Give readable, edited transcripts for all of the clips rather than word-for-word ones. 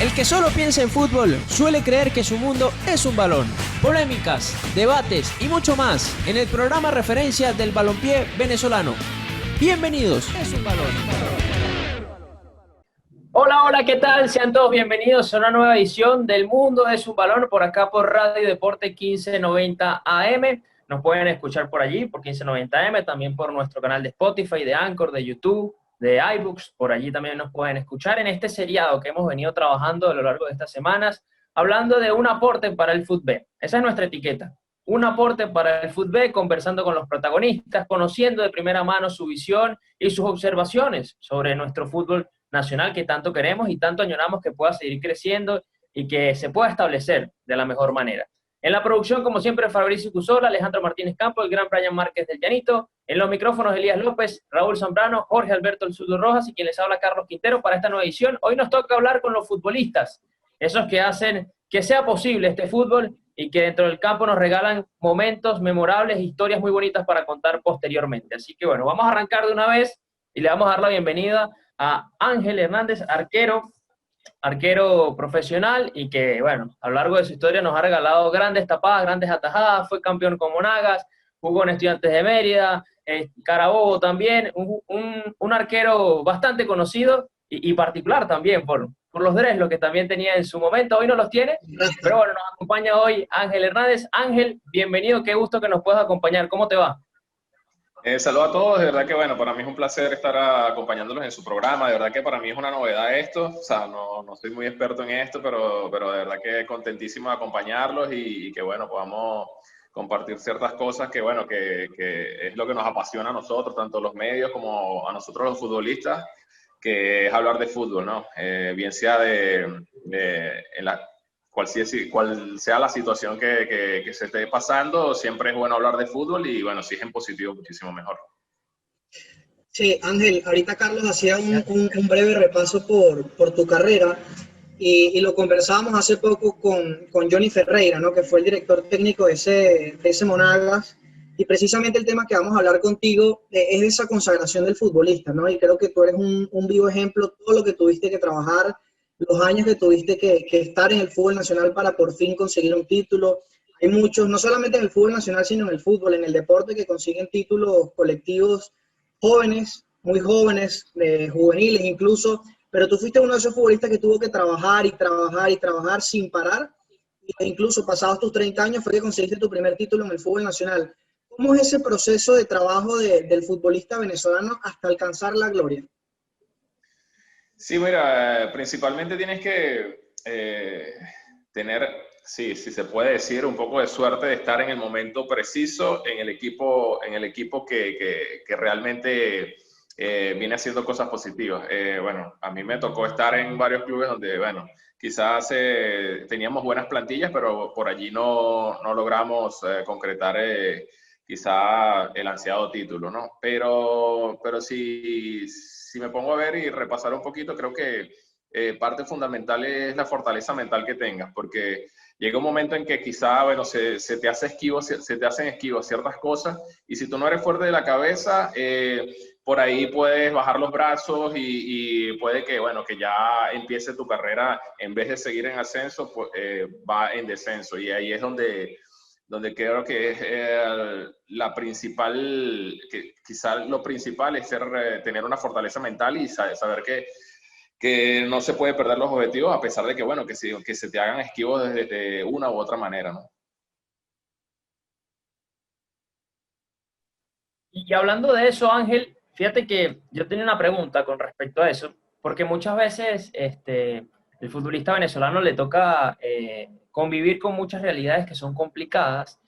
El que solo piensa en fútbol suele creer que su mundo es un balón. Polémicas, debates y mucho más en el programa referencia del balompié venezolano. Bienvenidos, es un balón. Hola, hola, ¿qué tal? Sean todos bienvenidos a una nueva edición del Mundo es un Balón, por acá por Radio Deporte 1590 AM. Nos pueden escuchar por allí, por 1590 AM, también por nuestro canal de Spotify, de Anchor, de YouTube, de iBooks. Por allí también nos pueden escuchar en este seriado que hemos venido trabajando a lo largo de estas semanas, hablando de un aporte para el fútbol. Esa es nuestra etiqueta. Un aporte para el fútbol, conversando con los protagonistas, conociendo de primera mano su visión y sus observaciones sobre nuestro fútbol nacional que tanto queremos y tanto añoramos que pueda seguir creciendo y que se pueda establecer de la mejor manera. En la producción, como siempre, Fabricio Cusola, Alejandro Martínez Campos, el gran Brian Márquez del Llanito, en los micrófonos Elías López, Raúl Zambrano, Jorge Alberto El Zurdo Rojas y quien les habla Carlos Quintero para esta nueva edición. Hoy nos toca hablar con los futbolistas, esos que hacen que sea posible este fútbol y que dentro del campo nos regalan momentos memorables, historias muy bonitas para contar posteriormente. Así que bueno, vamos a arrancar de una vez y le vamos a dar la bienvenida a Ángel Hernández, arquero profesional y que, bueno, a lo largo de su historia nos ha regalado grandes tapadas, grandes atajadas, fue campeón con Monagas, jugó en Estudiantes de Mérida, Carabobo también, un arquero bastante conocido y particular también por los Dreslos que también tenía en su momento, hoy no los tiene, pero bueno, nos acompaña hoy Ángel Hernández. Ángel, bienvenido, qué gusto que nos puedas acompañar, ¿cómo te va? Saludos a todos, de verdad que bueno, para mí es un placer estar acompañándolos en su programa, de verdad que para mí es una novedad esto, o sea, no soy muy experto en esto, pero de verdad que contentísimo de acompañarlos y que bueno, podamos compartir ciertas cosas que bueno, que es lo que nos apasiona a nosotros, tanto los medios como a nosotros los futbolistas, que es hablar de fútbol, ¿no? Bien sea en la cual sea la situación que se esté pasando, siempre es bueno hablar de fútbol y bueno, si es en positivo, muchísimo mejor. Sí, Ángel, ahorita Carlos hacía un breve repaso por tu carrera y lo conversábamos hace poco con Johnny Ferreira, ¿no? Que fue el director técnico de ese Monagas, y precisamente el tema que vamos a hablar contigo es esa consagración del futbolista, ¿no? Y creo que tú eres un vivo ejemplo, todo lo que tuviste que trabajar, los años que tuviste que estar en el fútbol nacional para por fin conseguir un título. Hay muchos, no solamente en el fútbol nacional, sino en el fútbol, en el deporte, que consiguen títulos colectivos jóvenes, muy jóvenes, juveniles incluso, pero tú fuiste uno de esos futbolistas que tuvo que trabajar y trabajar y trabajar sin parar, e incluso pasados tus 30 años fue que conseguiste tu primer título en el fútbol nacional. ¿Cómo es ese proceso de trabajo del futbolista venezolano hasta alcanzar la gloria? Sí, mira, principalmente tienes que tener, sí, si se puede decir, un poco de suerte de estar en el momento preciso en el equipo que realmente viene haciendo cosas positivas. Bueno, a mí me tocó estar en varios clubes donde, bueno, quizás teníamos buenas plantillas, pero por allí no logramos concretar quizá el ansiado título, ¿no? Pero si me pongo a ver y repasar un poquito, creo que parte fundamental es la fortaleza mental que tengas, porque llega un momento en que quizá, bueno, se te hacen esquivos ciertas cosas, y si tú no eres fuerte de la cabeza, por ahí puedes bajar los brazos y puede que, bueno, que ya empiece tu carrera, en vez de seguir en ascenso, pues, va en descenso, y ahí es donde creo que es la principal, que quizá lo principal es tener una fortaleza mental y saber que no se puede perder los objetivos a pesar de que, bueno, que se te hagan esquivos de una u otra manera, ¿no? Y hablando de eso, Ángel, fíjate que yo tenía una pregunta con respecto a eso, porque muchas veces el futbolista venezolano le toca convivir con muchas realidades que son complicadas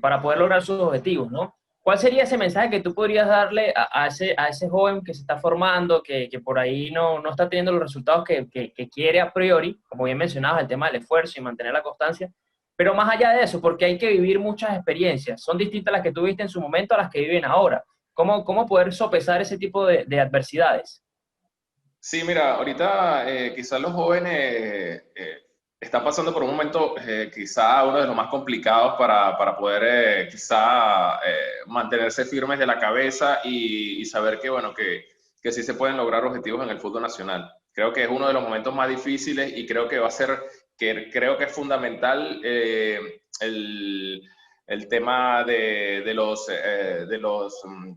para poder lograr sus objetivos, ¿no? ¿Cuál sería ese mensaje que tú podrías darle a ese joven que se está formando, que por ahí no está teniendo los resultados que quiere a priori, como bien mencionabas, el tema del esfuerzo y mantener la constancia? Pero más allá de eso, porque hay que vivir muchas experiencias, son distintas las que tuviste en su momento a las que viven ahora. ¿Cómo poder sopesar ese tipo de adversidades? Sí, mira, ahorita quizás los jóvenes están pasando por un momento quizá uno de los más complicados para poder quizá mantenerse firmes de la cabeza y saber que, bueno, que sí se pueden lograr objetivos en el fútbol nacional. Creo que es uno de los momentos más difíciles y creo que va a ser, creo que es fundamental el tema de los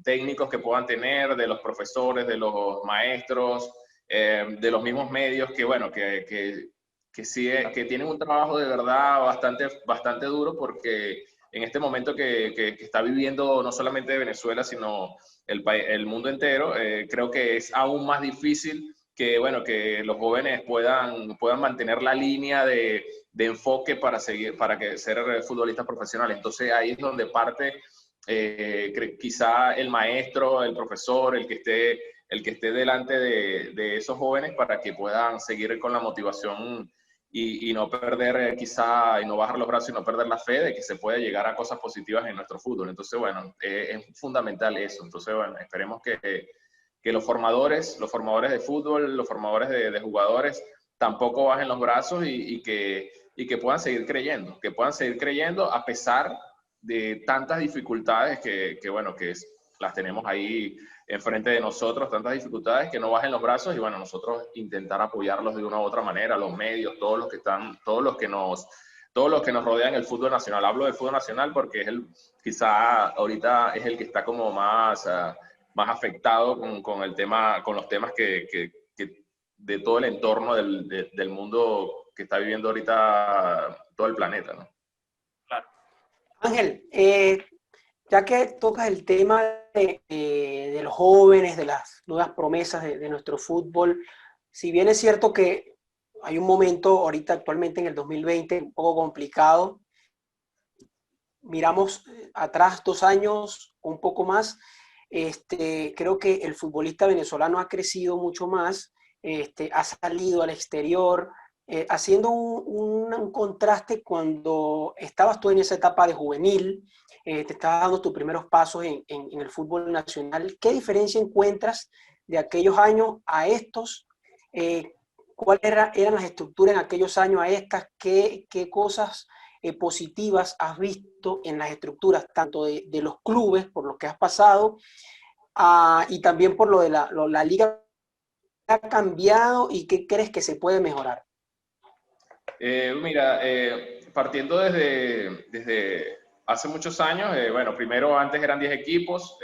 técnicos que puedan tener, de los profesores, de los maestros, de los mismos medios que, bueno, sí, que tienen un trabajo de verdad bastante duro, porque en este momento que está viviendo no solamente Venezuela, sino el mundo entero, creo que es aún más difícil que, bueno, que los jóvenes puedan mantener la línea de enfoque para ser futbolistas profesionales. Entonces ahí es donde parte quizá el maestro, el profesor, el que esté delante de esos jóvenes, para que puedan seguir con la motivación y no perder quizá, y no bajar los brazos y no perder la fe de que se puede llegar a cosas positivas en nuestro fútbol. Entonces, bueno, es fundamental eso. Entonces, bueno, esperemos que los formadores de fútbol, los formadores de jugadores, tampoco bajen los brazos y que puedan seguir creyendo a pesar de tantas dificultades bueno, las tenemos ahí enfrente de nosotros, tantas dificultades, que no bajen los brazos y, bueno, nosotros intentar apoyarlos de una u otra manera, los medios, todos los que nos rodean el fútbol nacional. Hablo del fútbol nacional porque quizá ahorita es el que está como más afectado con los temas de todo el entorno del mundo que está viviendo ahorita todo el planeta, ¿no? Claro. Ángel, ya que tocas el tema de los jóvenes, de las nuevas promesas de nuestro fútbol, si bien es cierto que hay un momento ahorita actualmente en el 2020 un poco complicado, miramos atrás 2 años, un poco más, creo que el futbolista venezolano ha crecido mucho más, ha salido al exterior, haciendo un contraste cuando estabas tú en esa etapa de juvenil, te estabas dando tus primeros pasos en el fútbol nacional. ¿Qué diferencia encuentras de aquellos años a estos? ¿Cuáles eran las estructuras en aquellos años a estas? ¿Qué cosas positivas has visto en las estructuras, tanto de los clubes, por lo que has pasado, y también por lo de la liga ha cambiado, y qué crees que se puede mejorar? Mira, partiendo desde hace muchos años, bueno, primero antes eran 10 equipos,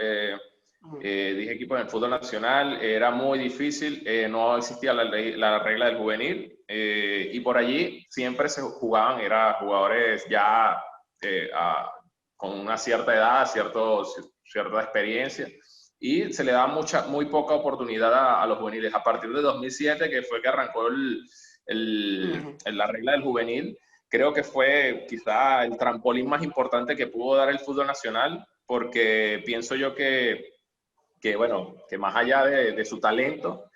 10 equipos en el fútbol nacional, era muy difícil, no existía la regla del juvenil, y por allí siempre se jugaban, eran jugadores ya con una cierta edad, cierta experiencia, y se le daba muy poca oportunidad a los juveniles. A partir de 2007, que fue que arrancó la regla del juvenil, creo que fue quizá el trampolín más importante que pudo dar el fútbol nacional, porque pienso yo que bueno, que más allá de su talento,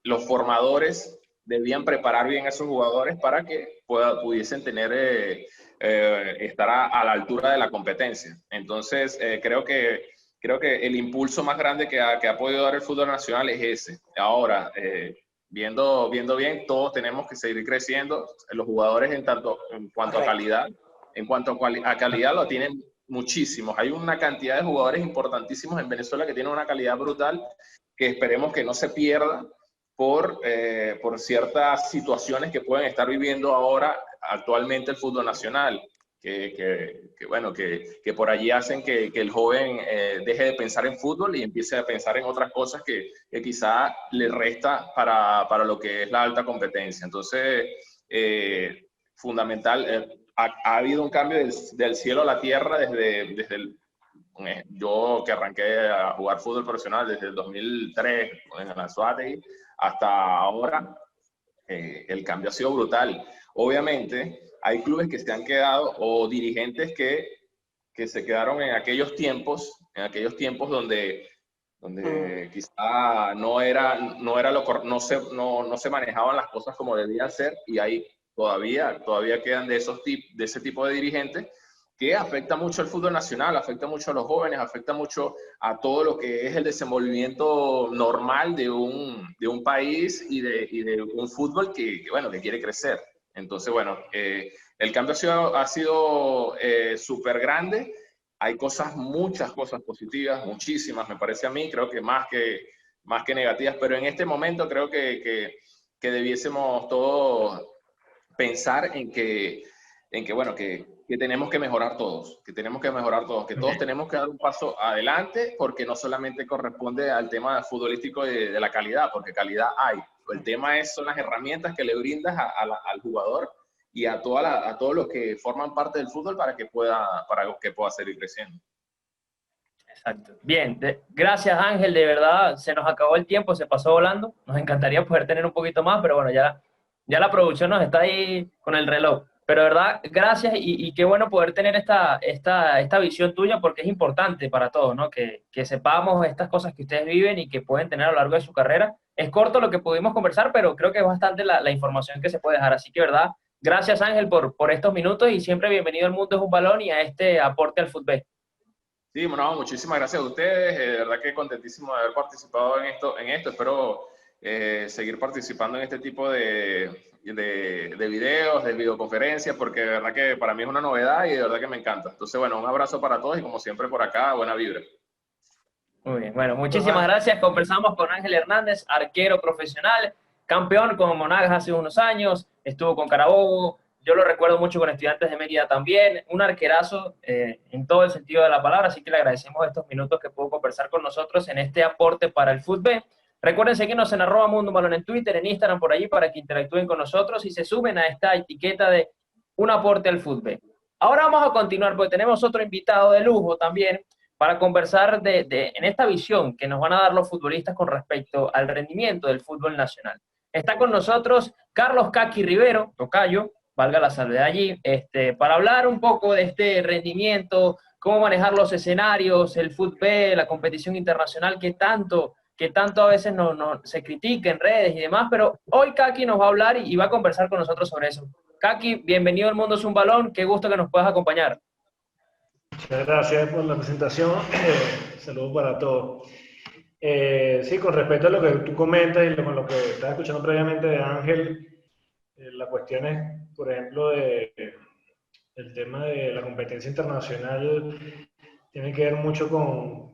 los formadores debían preparar bien a esos jugadores para que pudiesen estar a la altura de la competencia. Entonces, creo que el impulso más grande que ha podido dar el fútbol nacional es ese. Ahora, viendo bien, todos tenemos que seguir creciendo. Los jugadores en cuanto a calidad, a calidad lo tienen muchísimos. Hay una cantidad de jugadores importantísimos en Venezuela que tienen una calidad brutal, que esperemos que no se pierda por ciertas situaciones que pueden estar viviendo ahora actualmente el fútbol nacional, bueno, que por allí hacen que el joven deje de pensar en fútbol y empiece a pensar en otras cosas que quizá le resta para lo que es la alta competencia. Entonces, fundamental, ha habido un cambio del cielo a la tierra yo que arranqué a jugar fútbol profesional desde el 2003 en el Anzoátegui hasta ahora. El cambio ha sido brutal. Obviamente, hay clubes que se han quedado, o dirigentes que se quedaron en aquellos tiempos donde quizá no se manejaban las cosas como debían ser, y hay todavía quedan de ese tipo de dirigentes, que afecta mucho al fútbol nacional, afecta mucho a los jóvenes, afecta mucho a todo lo que es el desenvolvimiento normal de un país y de un fútbol que quiere crecer. Entonces, bueno, el cambio ha sido súper grande. Hay muchas cosas positivas, muchísimas, me parece a mí. Creo que más que más que negativas, pero en este momento creo que debiésemos todos pensar bueno, que tenemos que mejorar todos, que todos tenemos que dar un paso adelante, porque no solamente corresponde al tema futbolístico de la calidad, porque calidad hay. El tema son las herramientas que le brindas al jugador y a todos los que forman parte del fútbol para que pueda seguir creciendo. Exacto. Bien, gracias Ángel, de verdad, se nos acabó el tiempo, se pasó volando. Nos encantaría poder tener un poquito más, pero bueno, ya la producción nos está ahí con el reloj. Pero de verdad, gracias y qué bueno poder tener esta visión tuya, porque es importante para todos, ¿no? Que sepamos estas cosas que ustedes viven y que pueden tener a lo largo de su carrera. Es corto lo que pudimos conversar, pero creo que es bastante la información que se puede dejar. Así que, verdad, gracias Ángel por estos minutos y siempre bienvenido al Mundo es un Balón y a este aporte al fútbol. Sí, bueno, muchísimas gracias a ustedes. De verdad que contentísimo de haber participado en esto. Espero seguir participando en este tipo de videos, de videoconferencias, porque de verdad que para mí es una novedad y de verdad que me encanta. Entonces, bueno, un abrazo para todos y como siempre por acá, buena vibra. Muy bien, bueno, muchísimas gracias. Conversamos con Ángel Hernández, arquero profesional, campeón con Monagas hace unos años, estuvo con Carabobo. Yo lo recuerdo mucho con Estudiantes de Mérida también, un arquerazo en todo el sentido de la palabra, así que le agradecemos estos minutos que pudo conversar con nosotros en este aporte para el fútbol. Recuerden seguirnos en @MundoBalón en Twitter, en Instagram, por allí, para que interactúen con nosotros y se sumen a esta etiqueta de un aporte al fútbol. Ahora vamos a continuar, porque tenemos otro invitado de lujo también, para conversar en esta visión que nos van a dar los futbolistas con respecto al rendimiento del fútbol nacional. Está con nosotros Carlos Kaki Rivero, tocayo, valga la salvedad allí, para hablar un poco de este rendimiento, cómo manejar los escenarios, el fútbol, la competición internacional que tanto a veces se critica en redes y demás, pero hoy Kaki nos va a hablar y va a conversar con nosotros sobre eso. Kaki, bienvenido al Mundo es un Balón, qué gusto que nos puedas acompañar. Muchas gracias por la presentación, saludos para todos. Sí, con respecto a lo que tú comentas y con lo que estaba escuchando previamente de Ángel, la cuestión es, por ejemplo, el tema de la competencia internacional tiene que ver mucho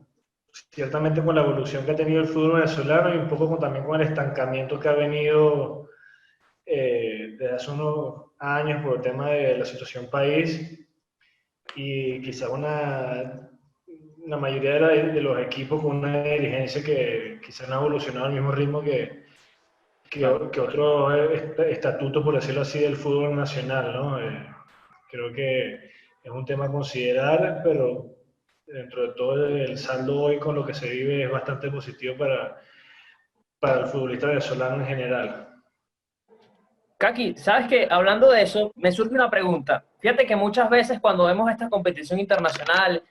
ciertamente con la evolución que ha tenido el fútbol venezolano y un poco también con el estancamiento que ha venido desde hace unos años por el tema de la situación país y quizás la mayoría de los equipos con una dirigencia que quizás no ha evolucionado al mismo ritmo que otros estatutos, por decirlo así, del fútbol nacional, ¿no? Creo que es un tema a considerar, pero dentro de todo el saldo hoy con lo que se vive es bastante positivo para el futbolista venezolano en general. Kaki, ¿sabes qué? Hablando de eso, me surge una pregunta. Fíjate que muchas veces cuando vemos esta competición internacional,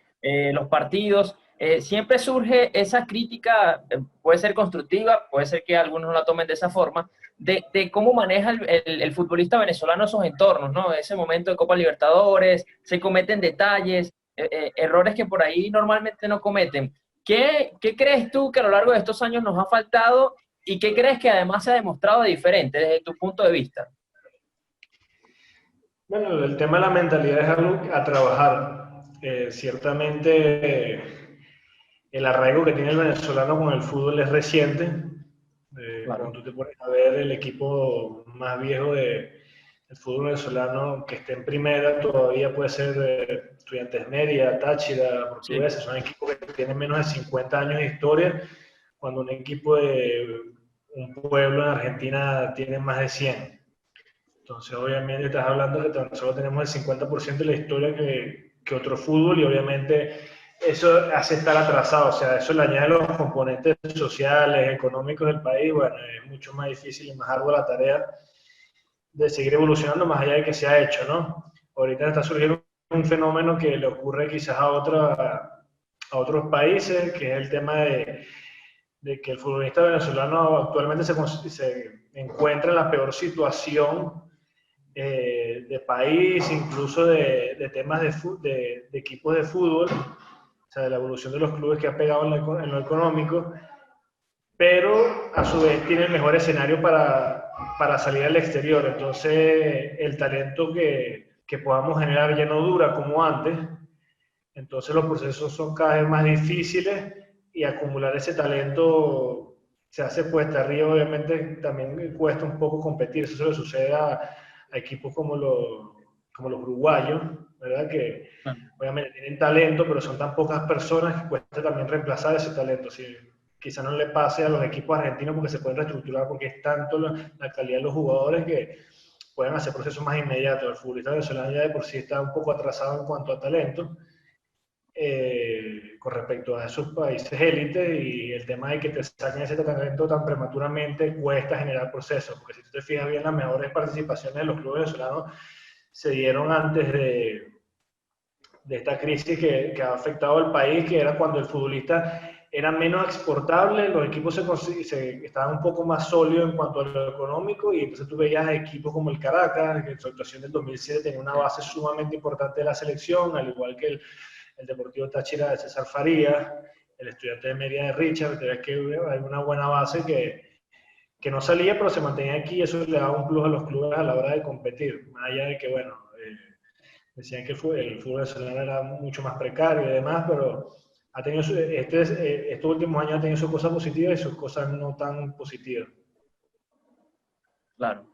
los partidos, siempre surge esa crítica, puede ser constructiva, puede ser que algunos no la tomen de esa forma, de cómo maneja el futbolista venezolano esos entornos, ¿no? Ese momento de Copa Libertadores, se cometen detalles, errores que por ahí normalmente no cometen. ¿Qué crees tú que a lo largo de estos años nos ha faltado y qué crees que además se ha demostrado diferente desde tu punto de vista? Bueno, el tema de la mentalidad es algo a trabajar. Ciertamente el arraigo que tiene el venezolano con el fútbol es reciente. Claro. Cuando tú te pones a ver el equipo más viejo del fútbol venezolano que esté en primera, todavía puede ser Estudiantes Mérida, Táchira, Portuguesa, sí. Son equipos que tienen menos de 50 años de historia, cuando un equipo de un pueblo en Argentina tiene más de 100. Entonces, obviamente, estás hablando que tan solo tenemos el 50% de la historia que otro fútbol y obviamente eso hace estar atrasado, o sea, eso le añade los componentes sociales, económicos del país, bueno, es mucho más difícil y más ardua la tarea de seguir evolucionando más allá de que se ha hecho, ¿no? Ahorita está surgiendo un fenómeno que le ocurre quizás a otros países, que es el tema de que el futbolista venezolano actualmente se encuentra en la peor situación de país, incluso de temas de equipos de fútbol, o sea, de la evolución de los clubes que ha pegado en lo económico, pero a su vez tiene el mejor escenario para salir al exterior. Entonces, el talento que podamos generar ya no dura como antes, entonces los procesos son cada vez más difíciles y acumular ese talento se hace cuesta arriba, obviamente también cuesta un poco competir. Eso se le sucede a equipos como los uruguayos, ¿verdad? Que obviamente tienen talento, pero son tan pocas personas que cuesta también reemplazar ese talento. Si quizá no le pase a los equipos argentinos porque se pueden reestructurar, porque es tanto la calidad de los jugadores que pueden hacer procesos más inmediatos. El futbolista venezolano ya de por sí está un poco atrasado en cuanto a talento con respecto a esos países élites, y el tema de que te saquen ese talento tan prematuramente cuesta generar procesos, porque si tú te fijas bien, las mejores participaciones de los clubes venezolanos se dieron antes de esta crisis que ha afectado al país, que era cuando el futbolista era menos exportable, los equipos estaban un poco más sólidos en cuanto a lo económico, y entonces tú veías equipos como el Caracas, que en su actuación del 2007 tenía una base sumamente importante de la selección, al igual que el Deportivo Táchira de César Farías, el Estudiante de Mérida de Richard. Te ves que hay una buena base que no salía, pero se mantenía aquí, y eso le daba un plus a los clubes a la hora de competir, más allá de que, bueno, decían que el fútbol venezolano era mucho más precario y demás, pero ha tenido estos últimos años ha tenido sus cosas positivas y sus cosas no tan positivas. Claro.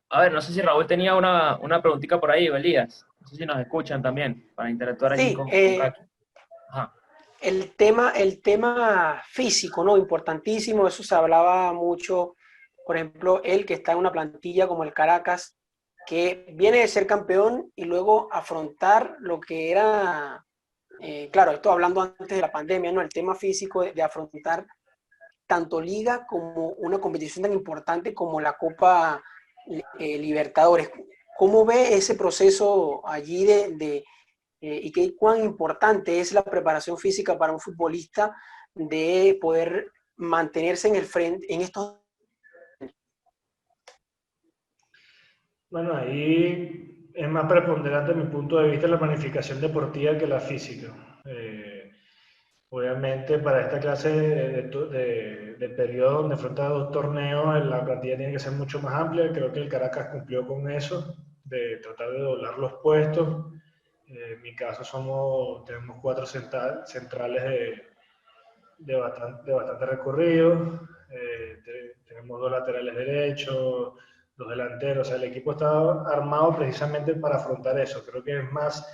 A ver, no sé si Raúl tenía una preguntita por ahí, Elías. No sé si nos escuchan también, para interactuar allí con Kaki. Ajá. El tema físico, ¿no? Importantísimo, eso se hablaba mucho. Por ejemplo, él que está en una plantilla como el Caracas, que viene de ser campeón y luego afrontar lo que era, claro, esto hablando antes de la pandemia, ¿no? El tema físico de afrontar tanto liga como una competición tan importante como la Copa Libertadores. ¿Cómo ve ese proceso allí y cuán importante es la preparación física para un futbolista de poder mantenerse en el frente en estos? Bueno, ahí es más preponderante, desde mi punto de vista, la planificación deportiva que la física. Obviamente, para esta clase de periodo donde enfrenta dos torneos, la plantilla tiene que ser mucho más amplia. Creo que el Caracas cumplió con eso, de tratar de doblar los puestos. En mi caso tenemos 4 centrales de bastante recorrido. Tenemos 2 laterales derechos, 2 delanteros. O sea, el equipo está armado precisamente para afrontar eso. Creo que es más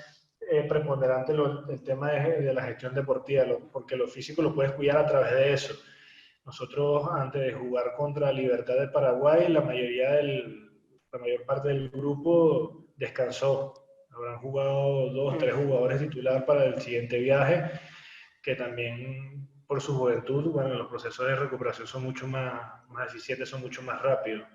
preponderante el tema de la gestión deportiva, porque lo físico lo puedes cuidar a través de eso. Nosotros, antes de jugar contra Libertad de Paraguay, la mayor parte del grupo descansó. Habrán jugado 2, 3 jugadores titular para el siguiente viaje, que también por su juventud, bueno, los procesos de recuperación son mucho más eficientes, son mucho más rápidos.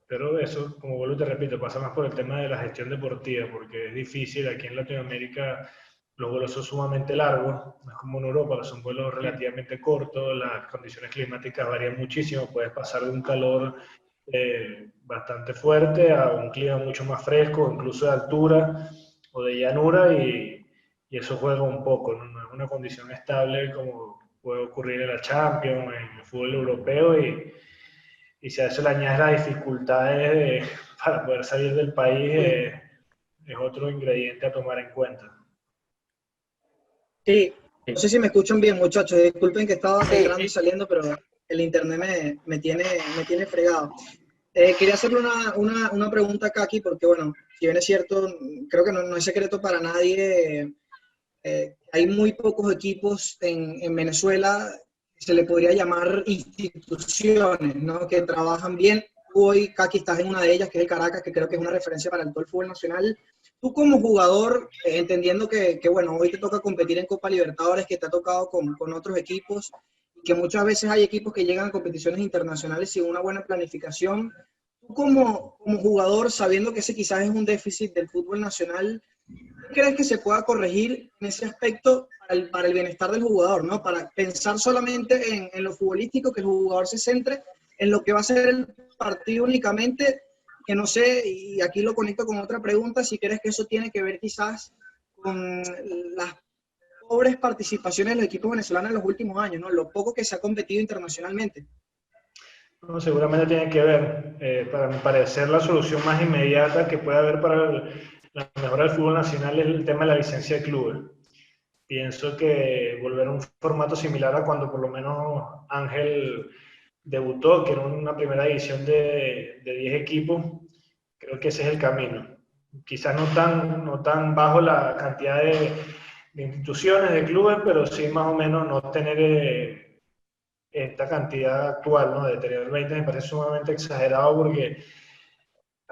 Pero eso, como vuelvo y te repito, pasa más por el tema de la gestión deportiva, porque es difícil. Aquí en Latinoamérica los vuelos son sumamente largos, no es como en Europa, son vuelos relativamente cortos, las condiciones climáticas varían muchísimo, puedes pasar de un calor bastante fuerte a un clima mucho más fresco, incluso de altura o de llanura, y eso juega un poco, ¿no? No es una condición estable como puede ocurrir en la Champions, en el fútbol europeo, y si a eso le añades las dificultades para poder salir del país, es otro ingrediente a tomar en cuenta. Sí, no sé si me escuchan bien, muchachos. Disculpen que estaba entrando y saliendo, pero el internet me tiene fregado. Quería hacerle una pregunta a Kaki, porque bueno, si bien es cierto, creo que no es secreto para nadie, hay muy pocos equipos en Venezuela, se le podría llamar instituciones, ¿no? Que trabajan bien. Hoy, Kaki, estás en una de ellas, que es el Caracas, que creo que es una referencia para todo el fútbol nacional. Tú como jugador, entendiendo que bueno, hoy te toca competir en Copa Libertadores, que te ha tocado con otros equipos, que muchas veces hay equipos que llegan a competiciones internacionales sin una buena planificación. Tú como jugador, sabiendo que ese quizás es un déficit del fútbol nacional, ¿qué crees que se pueda corregir en ese aspecto para el bienestar del jugador, ¿no? Para pensar solamente en lo futbolístico, que el jugador se centre en lo que va a ser el partido únicamente, que no sé, y aquí lo conecto con otra pregunta, si crees que eso tiene que ver quizás con las pobres participaciones de los equipos venezolanos en los últimos años, ¿no? Lo poco que se ha competido internacionalmente. No, seguramente tiene que ver. Para mi parecer, la solución más inmediata que puede haber para la mejora del fútbol nacional es el tema de la licencia de clubes. pienso que volver a un formato similar a cuando por lo menos Ángel debutó, que era una primera división de 10 equipos, creo que ese es el camino. Quizás no tan bajo la cantidad de instituciones, de clubes, pero sí más o menos no tener esta cantidad actual, ¿no? De tener 20 me parece sumamente exagerado porque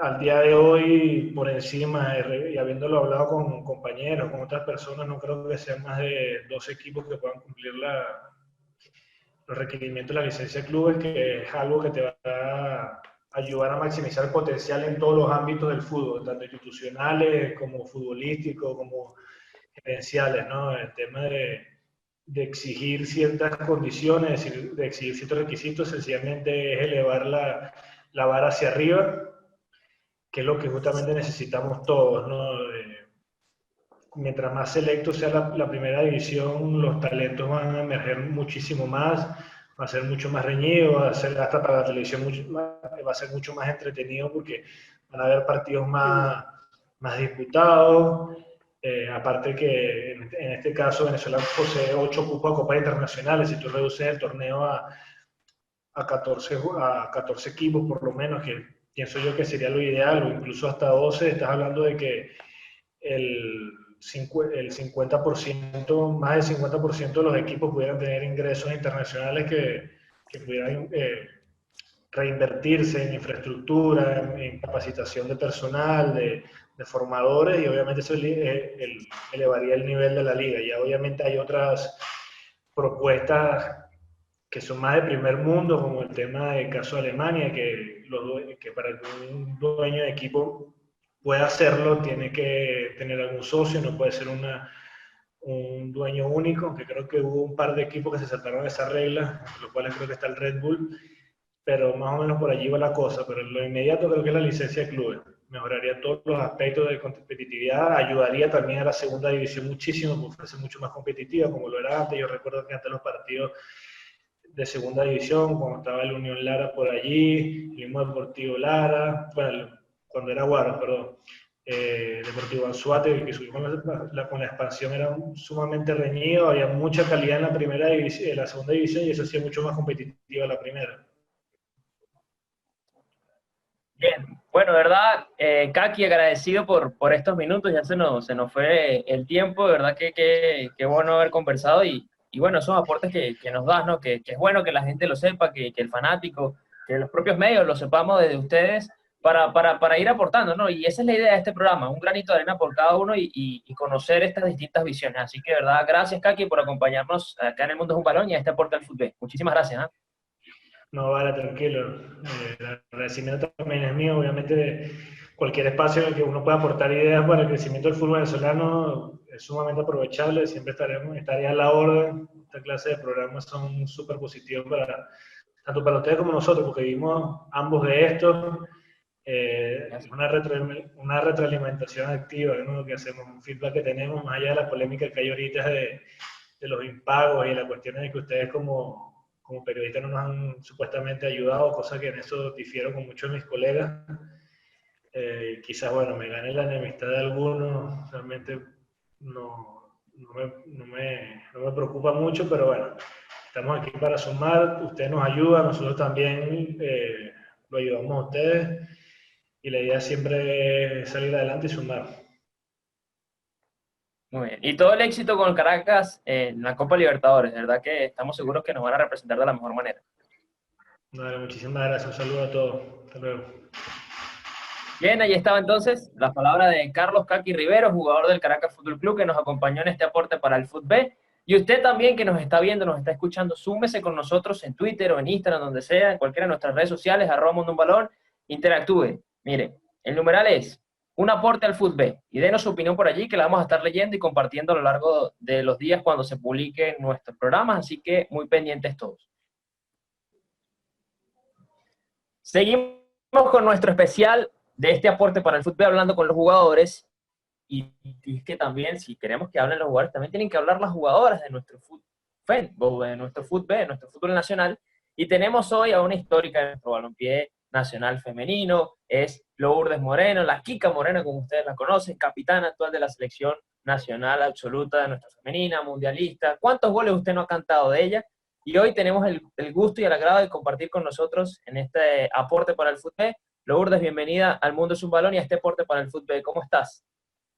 al día de hoy, por encima, y habiéndolo hablado con compañeros, con otras personas, no creo que sean más de 12 equipos que puedan cumplir los requerimientos de la licencia de clubes, que es algo que te va a ayudar a maximizar el potencial en todos los ámbitos del fútbol, tanto institucionales como futbolísticos, como gerenciales, ¿no? El tema de exigir ciertas condiciones, de exigir ciertos requisitos, sencillamente es elevar la vara hacia arriba, que es lo que justamente necesitamos todos, ¿no? Mientras más selecto sea la primera división, los talentos van a emerger muchísimo más, va a ser mucho más reñido, va a ser hasta para la televisión va a ser mucho más entretenido porque van a haber partidos más disputados. Aparte que en este caso Venezuela posee 8 cupos a Copas Internacionales, si tú reduces el torneo a 14 equipos por lo menos, que pienso yo que sería lo ideal, o incluso hasta 12, estás hablando de que el 50%, más del 50% de los equipos pudieran tener ingresos internacionales que pudieran reinvertirse en infraestructura, en capacitación de personal, de formadores, y obviamente eso elevaría el nivel de la liga. Ya obviamente hay otras propuestas que son más de primer mundo, como el tema del caso de Alemania, que para que un dueño de equipo pueda hacerlo, tiene que tener algún socio, no puede ser un dueño único, aunque creo que hubo un par de equipos que se saltaron esa regla, entre los cuales creo que está el Red Bull, pero más o menos por allí va la cosa. Pero en lo inmediato creo que es la licencia de clubes. Mejoraría todos los aspectos de competitividad, ayudaría también a la segunda división muchísimo, porque fuese mucho más competitiva, como lo era antes. Yo recuerdo que antes los partidos de segunda división, cuando estaba el Unión Lara por allí, el mismo Deportivo Lara, bueno, cuando era Guaro, perdón, Deportivo Anzoátegui, que subió con la expansión, era sumamente reñido, había mucha calidad en la primera división, en la segunda división, y eso hacía mucho más competitiva la primera. Bien, bueno, de verdad, Kaki, agradecido por estos minutos, ya se nos fue el tiempo, de verdad que bueno haber conversado y bueno, esos aportes que nos das, ¿no? Que es bueno que la gente lo sepa, que el fanático, que los propios medios lo sepamos desde ustedes para ir aportando, ¿no? Y esa es la idea de este programa, un granito de arena por cada uno y conocer estas distintas visiones. Así que, de verdad, gracias, Kaki, por acompañarnos acá en El Mundo es un Balón y a este aporte al fútbol. Muchísimas gracias, ¿eh? No, vale, tranquilo. El agradecimiento también es mío. Obviamente, cualquier espacio en el que uno pueda aportar ideas para el crecimiento del fútbol venezolano es sumamente aprovechable. Siempre estaría a la orden. Esta clase de programas son súper positivos tanto para ustedes como nosotros, porque vivimos ambos de esto. Una retroalimentación activa, ¿no? Que hacemos, un feedback que tenemos, más allá de la polémica que hay ahorita de los impagos y las cuestiones de que ustedes como periodistas no nos han supuestamente ayudado, cosa que en eso difiero con muchos de mis colegas. Quizás, bueno, me gane la enemistad de algunos, realmente no me preocupa mucho, pero bueno, estamos aquí para sumar, ustedes nos ayudan, nosotros también lo ayudamos a ustedes, y la idea siempre es salir adelante y sumar. Muy bien. Y todo el éxito con el Caracas en la Copa Libertadores. De verdad que estamos seguros que nos van a representar de la mejor manera. Vale, muchísimas gracias. Un saludo a todos. Hasta luego. Bien, ahí estaba entonces la palabra de Carlos Kaki Rivero, jugador del Caracas Fútbol Club, que nos acompañó en este aporte para el fútbol. Y usted también que nos está viendo, nos está escuchando, súmese con nosotros en Twitter o en Instagram, donde sea, en cualquiera de nuestras redes sociales, @MundoUnBalón, interactúe. Mire, el numeral es un aporte al fútbol y denos su opinión por allí, que la vamos a estar leyendo y compartiendo a lo largo de los días cuando se publiquen nuestros programas, así que muy pendientes todos. Seguimos con nuestro especial de este aporte para el fútbol, hablando con los jugadores, y es que también, si queremos que hablen los jugadores, también tienen que hablar las jugadoras de nuestro fútbol, de nuestro fútbol nacional, y tenemos hoy a una histórica de nuestro balompié nacional femenino, es Lourdes Moreno, la Kika Moreno, como ustedes la conocen, capitana actual de la selección nacional absoluta de nuestra femenina, mundialista. ¿Cuántos goles usted no ha cantado de ella? Y hoy tenemos el gusto y el agrado de compartir con nosotros en este aporte para el fútbol. Lourdes, bienvenida al Mundo es un Balón y a este aporte para el fútbol. ¿Cómo estás?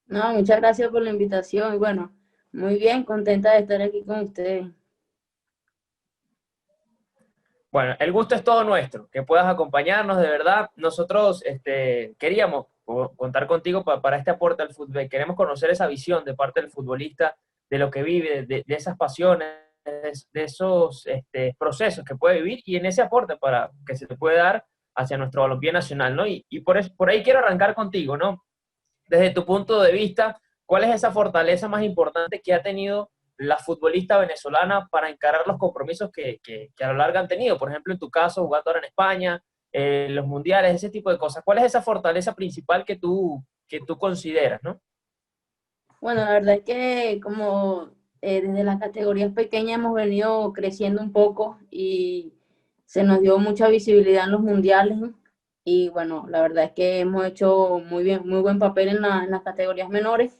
No, muchas gracias por la invitación y bueno, muy bien, contenta de estar aquí con ustedes. Bueno, el gusto es todo nuestro, que puedas acompañarnos, de verdad. Nosotros queríamos contar contigo para este aporte al fútbol. Queremos conocer esa visión de parte del futbolista, de lo que vive, de esas pasiones, de esos procesos que puede vivir y en ese aporte para que se te puede dar hacia nuestro balompié nacional, ¿no? Y por ahí quiero arrancar contigo, ¿no? Desde tu punto de vista, ¿cuál es esa fortaleza más importante que ha tenido la futbolista venezolana para encarar los compromisos que a lo largo han tenido? Por ejemplo, en tu caso, jugando ahora en España, los mundiales, ese tipo de cosas. ¿Cuál es esa fortaleza principal que tú consideras, no? Bueno, la verdad es que como desde las categorías pequeñas hemos venido creciendo un poco y se nos dio mucha visibilidad en los mundiales, ¿no? Y bueno, la verdad es que hemos hecho muy buen papel en las categorías menores.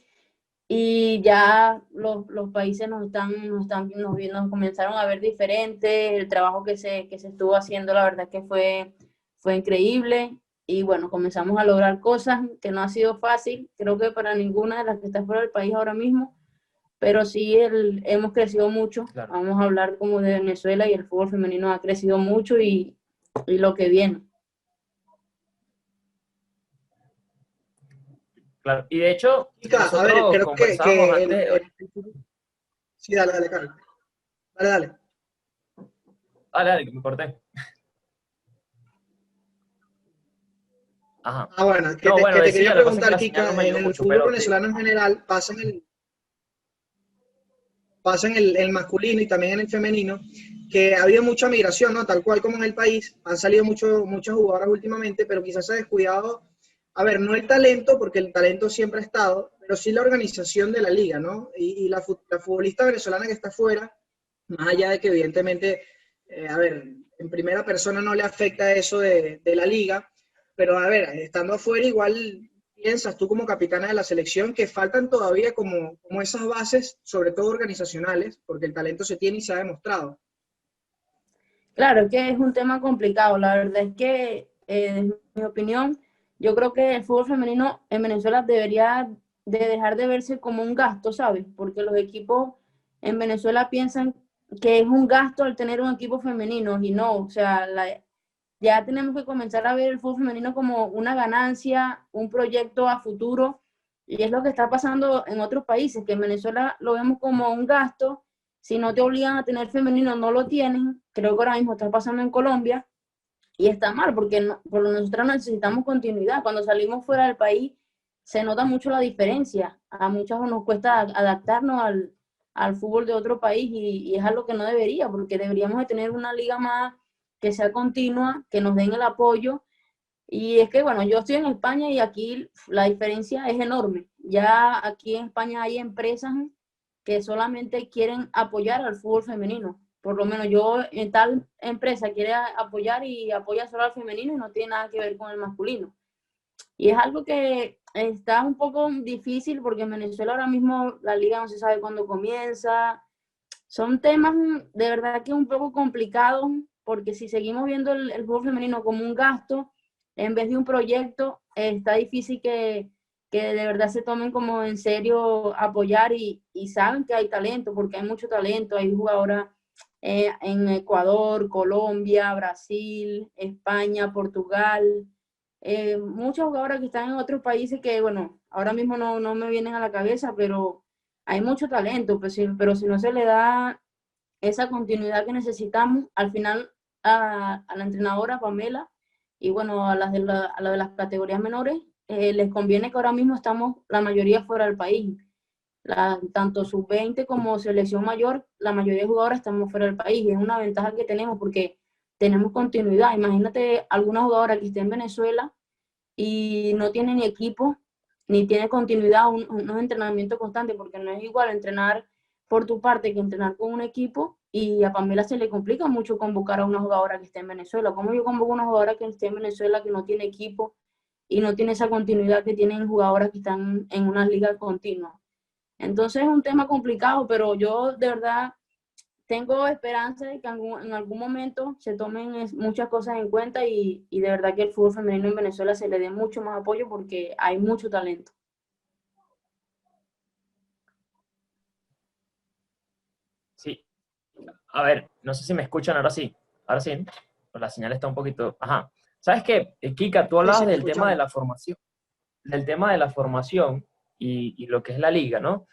Y ya los países nos comenzaron a ver diferentes, el trabajo que se estuvo haciendo, la verdad que fue increíble, y bueno, comenzamos a lograr cosas que no ha sido fácil, creo que para ninguna de las que está fuera del país ahora mismo, pero sí hemos crecido mucho. Claro. Vamos a hablar como de Venezuela y el fútbol femenino ha crecido mucho y lo que viene. Claro, y de hecho, a ver, creo que antes... Sí, dale, Carlos. Dale. Dale, que me corté. Ajá. Bueno, te quería preguntar, Kika, en el fútbol venezolano en general pasa en el masculino y también en el femenino, que ha habido mucha migración, ¿no? Tal cual como en el país, han salido muchas jugadoras últimamente, pero quizás se ha descuidado. A ver, no el talento, porque el talento siempre ha estado, pero sí la organización de la liga, ¿no? Y la futbolista venezolana que está afuera, más allá de que evidentemente, a ver, en primera persona no le afecta eso de la liga, pero a ver, estando afuera igual piensas tú como capitana de la selección que faltan todavía como esas bases, sobre todo organizacionales, porque el talento se tiene y se ha demostrado. Claro, que es un tema complicado. La verdad es que, en mi opinión, yo creo que el fútbol femenino en Venezuela debería de dejar de verse como un gasto, ¿sabes? Porque los equipos en Venezuela piensan que es un gasto al tener un equipo femenino y no, o sea, ya tenemos que comenzar a ver el fútbol femenino como una ganancia, un proyecto a futuro, y es lo que está pasando en otros países, que en Venezuela lo vemos como un gasto. Si no te obligan a tener femenino, no lo tienen. Creo que ahora mismo está pasando en Colombia, y está mal, porque nosotros necesitamos continuidad. Cuando salimos fuera del país, se nota mucho la diferencia. A muchos nos cuesta adaptarnos al fútbol de otro país, y es algo que no debería, porque deberíamos de tener una liga más que sea continua, que nos den el apoyo. Y es que, bueno, yo estoy en España y aquí la diferencia es enorme. Ya aquí en España hay empresas que solamente quieren apoyar al fútbol femenino. Por lo menos yo en tal empresa quiere apoyar y apoya solo al femenino y no tiene nada que ver con el masculino. Y es algo que está un poco difícil porque en Venezuela ahora mismo la liga no se sabe cuándo comienza. Son temas de verdad que un poco complicados, porque si seguimos viendo el fútbol femenino como un gasto en vez de un proyecto, está difícil que de verdad se tomen como en serio apoyar y saben que hay talento, porque hay mucho talento. Hay jugadoras en Ecuador, Colombia, Brasil, España, Portugal, muchas jugadoras que están en otros países que, bueno, ahora mismo no me vienen a la cabeza, pero hay mucho talento, pero si no se le da esa continuidad que necesitamos, al final a la entrenadora Pamela y bueno, a las de las categorías menores, les conviene que ahora mismo estamos la mayoría fuera del país. Tanto sub-20 como selección mayor, la mayoría de jugadores estamos fuera del país, y es una ventaja que tenemos porque tenemos continuidad. Imagínate alguna jugadora que esté en Venezuela y no tiene ni equipo, ni tiene continuidad, unos entrenamientos constantes, porque no es igual entrenar por tu parte que entrenar con un equipo, y a Pamela se le complica mucho convocar a una jugadora que esté en Venezuela. ¿Cómo yo convoco a una jugadora que esté en Venezuela que no tiene equipo y no tiene esa continuidad que tienen jugadoras que están en una liga continua? Entonces es un tema complicado, pero yo de verdad tengo esperanza de que en algún momento se tomen muchas cosas en cuenta y de verdad que el fútbol femenino en Venezuela se le dé mucho más apoyo porque hay mucho talento. Sí, a ver, no sé si me escuchan ahora sí. Ahora sí, ¿no? Pues la señal está un poquito. Ajá. ¿Sabes qué? Kika, tú Sí, hablabas sí, te del tema de escuchamos. la formación, y lo que es la liga, ¿no?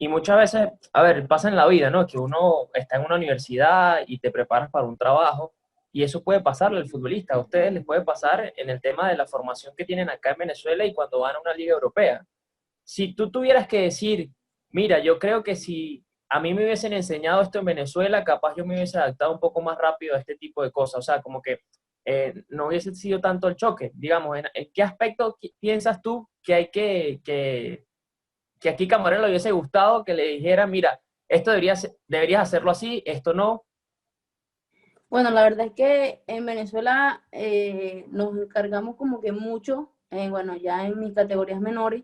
Y muchas veces, a ver, pasa en la vida, ¿no? Que uno está en una universidad y te preparas para un trabajo, y eso puede pasarle al futbolista. A ustedes les puede pasar en el tema de la formación que tienen acá en Venezuela y cuando van a una liga europea. Si tú tuvieras que decir, mira, yo creo que si a mí me hubiesen enseñado esto en Venezuela, capaz yo me hubiese adaptado un poco más rápido a este tipo de cosas. O sea, como que no hubiese sido tanto el choque. Digamos, ¿en qué aspecto piensas tú que hay que aquí Camarero le hubiese gustado que le dijera, mira, esto deberías hacerlo así, esto no? Bueno, la verdad es que en Venezuela nos encargamos como que mucho, bueno, ya en mis categorías menores,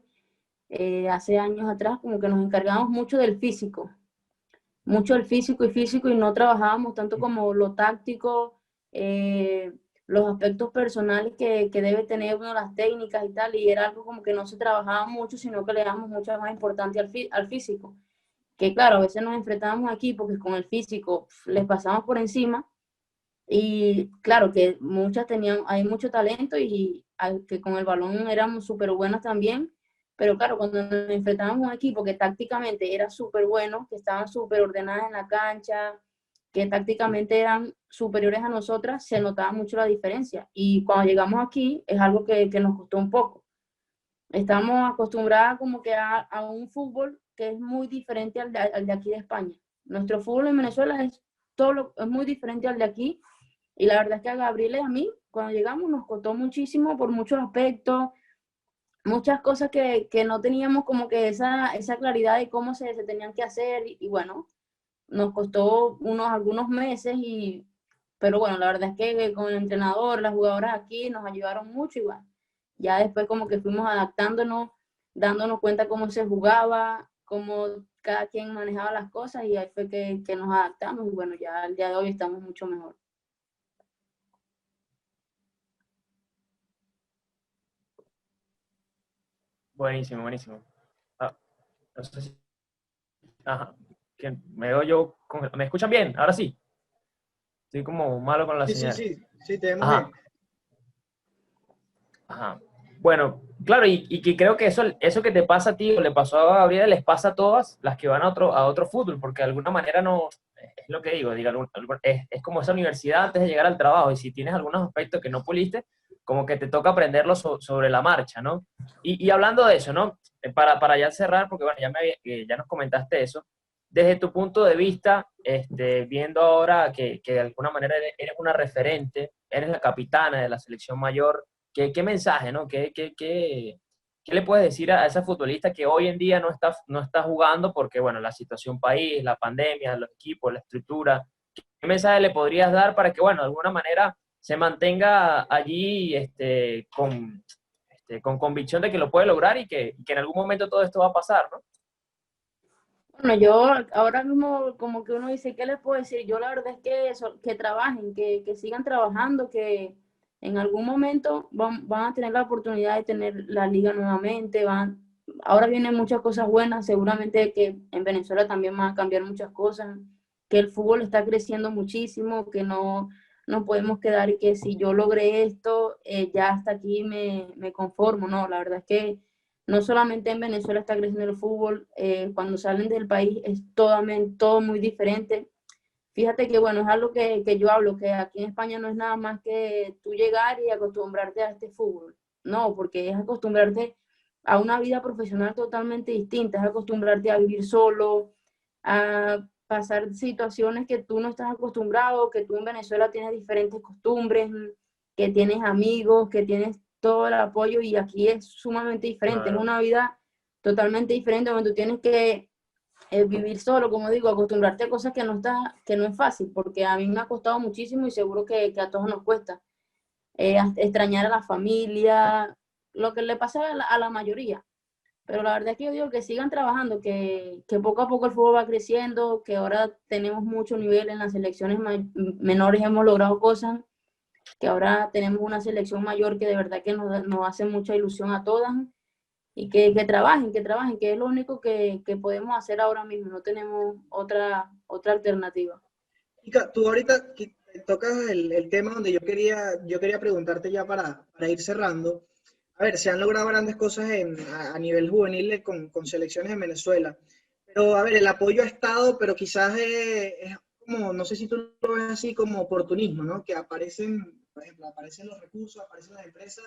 hace años atrás, como que nos encargamos mucho del físico y físico, y no trabajábamos tanto como lo táctico, eh, los aspectos personales que debe tener uno, las técnicas y tal, y era algo como que no se trabajaba mucho, sino que le damos mucha más importancia al físico. Que claro, a veces nos enfrentábamos aquí porque con el físico les pasamos por encima, y claro que muchas tenían, hay mucho talento y que con el balón éramos súper buenas también, pero claro, cuando nos enfrentábamos a un equipo que tácticamente era súper bueno, que estaban súper ordenadas en la cancha, que tácticamente eran superiores a nosotras, se notaba mucho la diferencia. Y cuando llegamos aquí es algo que nos costó un poco. Estamos acostumbradas como que a un fútbol que es muy diferente al de aquí de España. Nuestro fútbol en Venezuela es muy diferente al de aquí, y la verdad es que a Gabriel y a mí, cuando llegamos, nos costó muchísimo por muchos aspectos, muchas cosas que no teníamos como que esa claridad de cómo se tenían que hacer, y bueno, nos costó algunos meses, pero bueno, la verdad es que con el entrenador, las jugadoras aquí nos ayudaron mucho, y bueno, ya después como que fuimos adaptándonos, dándonos cuenta cómo se jugaba, cómo cada quien manejaba las cosas, y ahí fue que nos adaptamos, y bueno, ya al día de hoy estamos mucho mejor. Buenísimo, buenísimo. Ah, no sé si, ajá, que me veo yo, ¿me escuchan bien? Ahora sí. Estoy como malo con la Sí, sí, señal. sí, sí, te vemos Ajá, bien. ajá. Bueno, claro, y que creo que eso que te pasa a ti o le pasó a Gabriela, les pasa a todas las que van a otro fútbol, porque de alguna manera no, es lo que digo, es como esa universidad antes de llegar al trabajo, y si tienes algunos aspectos que no puliste, como que te toca aprenderlo sobre la marcha, ¿no? Y hablando de eso, ¿no? Para ya cerrar, porque bueno, ya nos comentaste eso, desde tu punto de vista, viendo ahora que de alguna manera eres una referente, eres la capitana de la selección mayor. ¿Qué mensaje, ¿no? ¿Qué le puedes decir a esa futbolista que hoy en día no está jugando porque, bueno, la situación país, la pandemia, los equipos, la estructura? ¿Qué mensaje le podrías dar para que, bueno, de alguna manera se mantenga allí con convicción de que lo puede lograr y que en algún momento todo esto va a pasar, ¿no? Bueno, yo ahora mismo como que uno dice, ¿qué les puedo decir? Yo la verdad es que trabajen, que sigan trabajando, que en algún momento van a tener la oportunidad de tener la liga nuevamente, ahora vienen muchas cosas buenas, seguramente que en Venezuela también van a cambiar muchas cosas, que el fútbol está creciendo muchísimo, que no podemos quedar y que si yo logré esto, ya hasta aquí me conformo, no, la verdad es que no solamente en Venezuela está creciendo el fútbol, cuando salen del país es todo muy diferente. Fíjate que, bueno, es algo que yo hablo, que aquí en España no es nada más que tú llegar y acostumbrarte a este fútbol. No, porque es acostumbrarte a una vida profesional totalmente distinta, es acostumbrarte a vivir solo, a pasar situaciones que tú no estás acostumbrado, que tú en Venezuela tienes diferentes costumbres, que tienes amigos, que tienes todo el apoyo, y aquí es sumamente diferente, es Claro. una vida totalmente diferente donde tú tienes que vivir solo, como digo, acostumbrarte a cosas que no es fácil, porque a mí me ha costado muchísimo y seguro que a todos nos cuesta. Extrañar a la familia, lo que le pasa a la mayoría. Pero la verdad es que yo digo que sigan trabajando, que poco a poco el fútbol va creciendo, que ahora tenemos mucho nivel en las selecciones menores, hemos logrado cosas, que ahora tenemos una selección mayor que de verdad que nos hace mucha ilusión a todas, y que trabajen, que es lo único que podemos hacer ahora mismo, no tenemos otra alternativa. Chica, tú ahorita tocas el tema donde yo quería preguntarte ya para ir cerrando. A ver, se han logrado grandes cosas a nivel juvenil con selecciones en Venezuela. Pero, a ver, el apoyo ha estado, pero quizás es como, no sé si tú lo ves así como oportunismo, ¿no? Que aparecen, por ejemplo, aparecen los recursos, aparecen las empresas,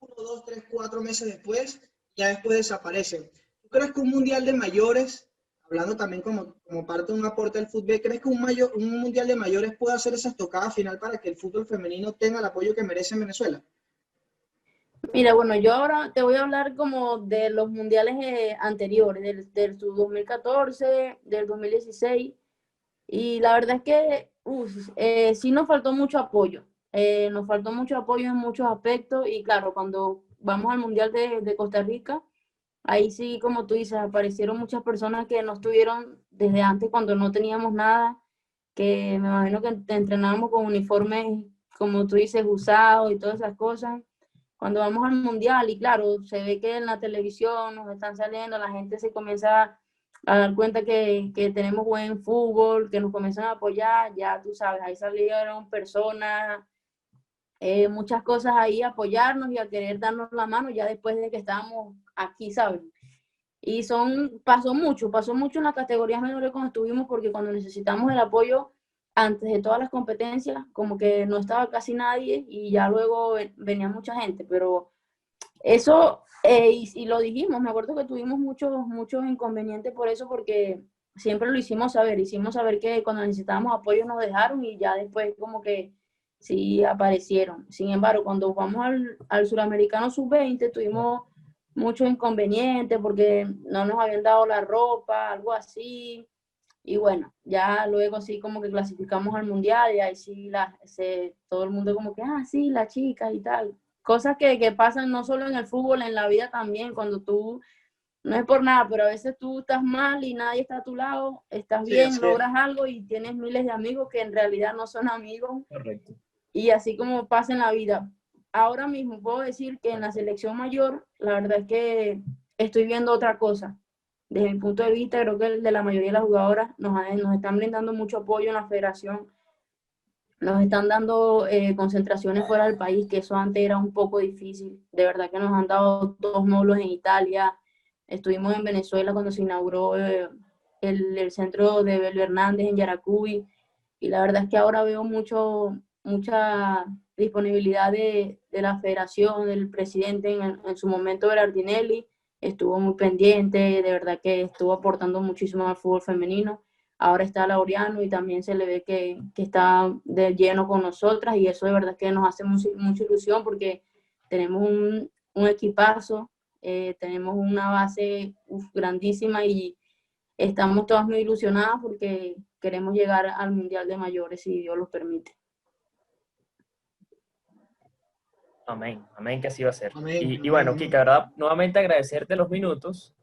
1, 2, 3, 4 meses después, ya después desaparecen. ¿Tú crees que un mundial de mayores, hablando también como parte de un aporte al fútbol, crees que un mundial de mayores puede hacer esa estocada final para que el fútbol femenino tenga el apoyo que merece en Venezuela? Mira, bueno, yo ahora te voy a hablar como de los mundiales anteriores, del 2014, del 2016, y la verdad es que sí nos faltó mucho apoyo en muchos aspectos, y claro, cuando vamos al Mundial de Costa Rica, ahí sí, como tú dices, aparecieron muchas personas que no estuvieron desde antes cuando no teníamos nada, que me imagino que entrenábamos con uniformes, como tú dices, usados y todas esas cosas cuando vamos al mundial y claro, se ve que en la televisión nos están saliendo, la gente se comienza a dar cuenta que tenemos buen fútbol, que nos comienzan a apoyar, ya tú sabes, ahí salieron personas, muchas cosas ahí a apoyarnos y a querer darnos la mano ya después de que estábamos aquí, ¿sabes? Y pasó mucho en las categorías menores cuando estuvimos, porque cuando necesitamos el apoyo antes de todas las competencias, como que no estaba casi nadie y ya luego venía mucha gente, pero eso, y lo dijimos, me acuerdo que tuvimos muchos inconvenientes por eso, porque siempre lo hicimos saber que cuando necesitábamos apoyo nos dejaron y ya después como que sí aparecieron. Sin embargo, cuando vamos al Suramericano Sub-20 tuvimos muchos inconvenientes porque no nos habían dado la ropa, algo así. Y bueno, ya luego sí como que clasificamos al mundial y ahí sí todo el mundo como que, sí, la chica y tal. Cosas que pasan no solo en el fútbol, en la vida también, cuando tú, no es por nada, pero a veces tú estás mal y nadie está a tu lado, estás Sí, bien, así es. logras algo y tienes miles de amigos que en realidad no son amigos. Correcto. Y así como pasa en la vida. Ahora mismo puedo decir que en la selección mayor, la verdad es que estoy viendo otra cosa. Desde mi punto de vista, creo que el de la mayoría de las jugadoras nos están brindando mucho apoyo en la federación, nos están dando concentraciones fuera del país, que eso antes era un poco difícil. De verdad que nos han dado 2 módulos en Italia. Estuvimos en Venezuela cuando se inauguró el centro de Belo Hernández en Yaracuy. Y la verdad es que ahora veo mucha disponibilidad de la federación, del presidente en su momento, Berardinelli, estuvo muy pendiente, de verdad que estuvo aportando muchísimo al fútbol femenino. Ahora está Laureano y también se le ve que está de lleno con nosotras y eso de verdad que nos hace mucha ilusión porque tenemos un equipazo, tenemos una base grandísima y estamos todas muy ilusionadas porque queremos llegar al Mundial de Mayores si Dios lo permite. Amén, amén que así va a ser. Amén, Y bueno, amén. Kika, ¿verdad? Nuevamente agradecerte los minutos.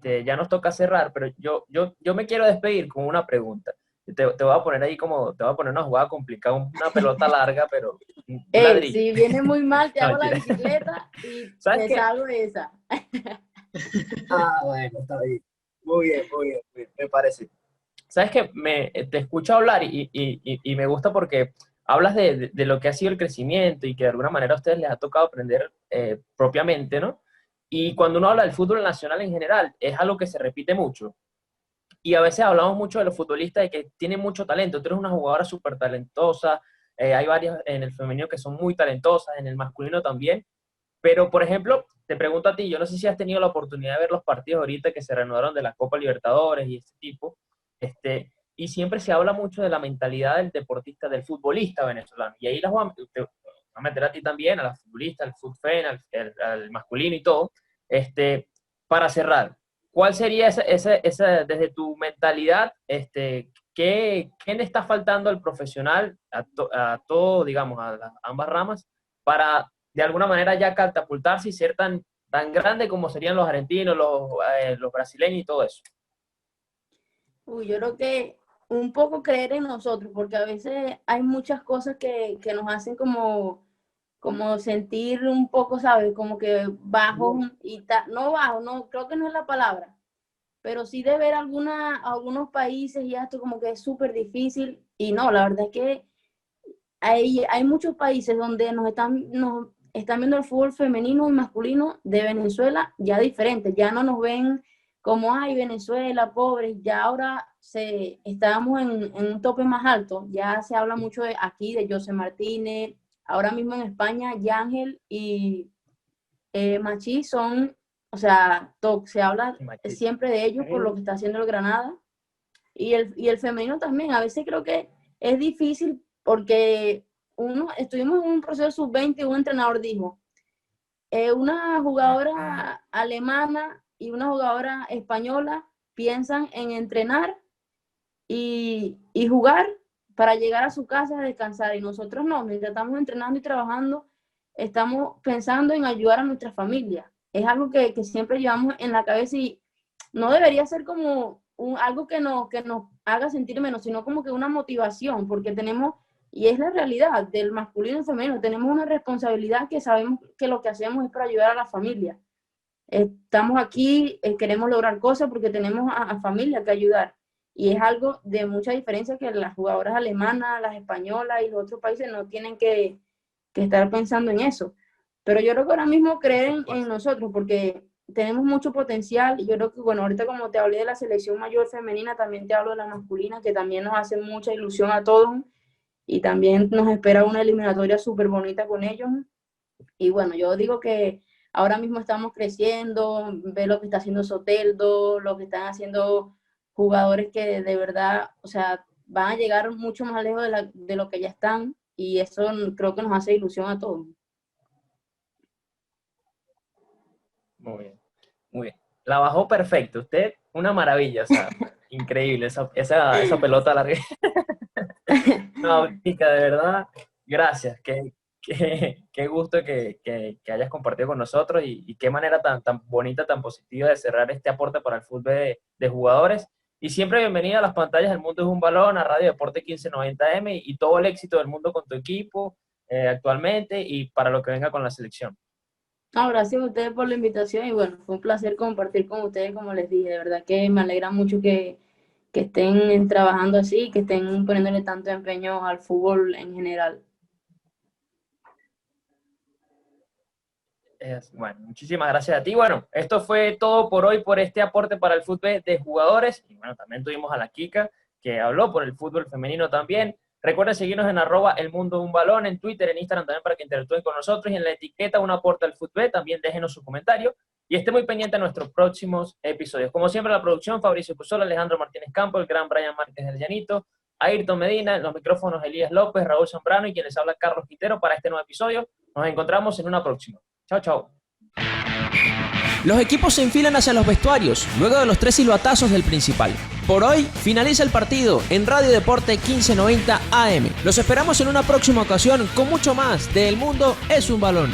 Ya nos toca cerrar, pero yo me quiero despedir con una pregunta. Te voy a poner ahí te voy a poner una jugada complicada, una pelota larga, pero un ladrillo. Si viene muy mal, te No, hago la mentira. bicicleta y ¿Sabes me qué? salgo de esa. Bueno, está bien. Muy bien, me parece. ¿Sabes qué? Te escucho hablar y me gusta porque hablas de lo que ha sido el crecimiento y que de alguna manera a ustedes les ha tocado aprender propiamente, ¿no? Y cuando uno habla del fútbol nacional en general, es algo que se repite mucho. Y a veces hablamos mucho de los futbolistas de que tienen mucho talento. Tú eres una jugadora súper talentosa, hay varias en el femenino que son muy talentosas, en el masculino también. Pero, por ejemplo, te pregunto a ti, yo no sé si has tenido la oportunidad de ver los partidos ahorita que se reanudaron de la Copa Libertadores y este tipo, y siempre se habla mucho de la mentalidad del deportista, del futbolista venezolano. Y ahí te voy a meter a ti también, a la futbolista, al futfen, al masculino y todo. Para cerrar, ¿cuál sería desde tu mentalidad, qué le está faltando al profesional, a todo, digamos, ambas ramas, para de alguna manera ya catapultarse y ser tan tan grande como serían los argentinos, los brasileños y todo eso? Uy, yo creo que un poco creer en nosotros, porque a veces hay muchas cosas que nos hacen como sentir un poco, ¿sabes? Como que bajos y no bajo, no, creo que no es la palabra, pero sí de ver algunos países y esto como que es súper difícil, y no, la verdad es que hay muchos países donde nos están viendo el fútbol femenino y masculino de Venezuela ya diferente, ya no nos ven como, ay, Venezuela, pobres, ya ahora estábamos en un tope más alto, ya se habla mucho aquí de José Martínez, ahora mismo en España, Yángel y Machi son, o sea, se habla siempre de ellos por lo que está haciendo el Granada, y el femenino también, a veces creo que es difícil porque estuvimos en un proceso sub-20 y un entrenador dijo, una jugadora alemana y una jugadora española piensan en entrenar y jugar para llegar a su casa a descansar, y nosotros no, mientras estamos entrenando y trabajando, estamos pensando en ayudar a nuestra familia. Es algo que siempre llevamos en la cabeza, y no debería ser como algo que nos haga sentir menos, sino como que una motivación, porque tenemos, y es la realidad del masculino y femenino, tenemos una responsabilidad que sabemos que lo que hacemos es para ayudar a la familia. Estamos aquí, queremos lograr cosas porque tenemos a familia que ayudar. Y es algo de mucha diferencia que las jugadoras alemanas, las españolas y los otros países no tienen que estar pensando en eso. Pero yo creo que ahora mismo creer en nosotros, porque tenemos mucho potencial. Y yo creo que, bueno, ahorita como te hablé de la selección mayor femenina, también te hablo de la masculina, que también nos hace mucha ilusión a todos. Y también nos espera una eliminatoria súper bonita con ellos. Y bueno, yo digo que ahora mismo estamos creciendo, ve lo que está haciendo Soteldo, lo que están haciendo jugadores que de verdad, o sea, van a llegar mucho más lejos de lo que ya están, y eso creo que nos hace ilusión a todos. Muy bien, muy bien. La bajó perfecto. Usted, una maravilla, o sea, increíble esa pelota larga. No, chica, de verdad, gracias. Qué gusto que hayas compartido con nosotros, y qué manera tan bonita, tan positiva de cerrar este aporte para el fútbol de jugadores. Y siempre bienvenida a las pantallas del Mundo es un Balón, a Radio Deporte 1590M, y todo el éxito del mundo con tu equipo actualmente y para lo que venga con la selección. No, gracias a ustedes por la invitación, y bueno, fue un placer compartir con ustedes, como les dije, de verdad que me alegra mucho que estén trabajando así, que estén poniéndole tanto empeño al fútbol en general. Bueno, muchísimas gracias a ti. Bueno, esto fue todo por hoy, por este aporte para el fútbol de jugadores. Y bueno, también tuvimos a la Kika, que habló por el fútbol femenino también. Recuerden seguirnos en @elmundounbalón, en Twitter, en Instagram también, para que interactúen con nosotros, y en la etiqueta Un Aporte al Fútbol también déjenos su comentario, y esté muy pendiente de nuestros próximos episodios. Como siempre, la producción, Fabricio Cusola, Alejandro Martínez Campo, el gran Brian Márquez del Llanito, Ayrton Medina, en los micrófonos Elías López, Raúl Zambrano y quien les habla Carlos Quintero para este nuevo episodio. Nos encontramos en una próxima. Chao, chao. Los equipos se enfilan hacia los vestuarios, luego de los 3 silbatazos del principal. Por hoy, finaliza el partido en Radio Deporte 1590 AM. Los esperamos en una próxima ocasión con mucho más de El Mundo es un Balón.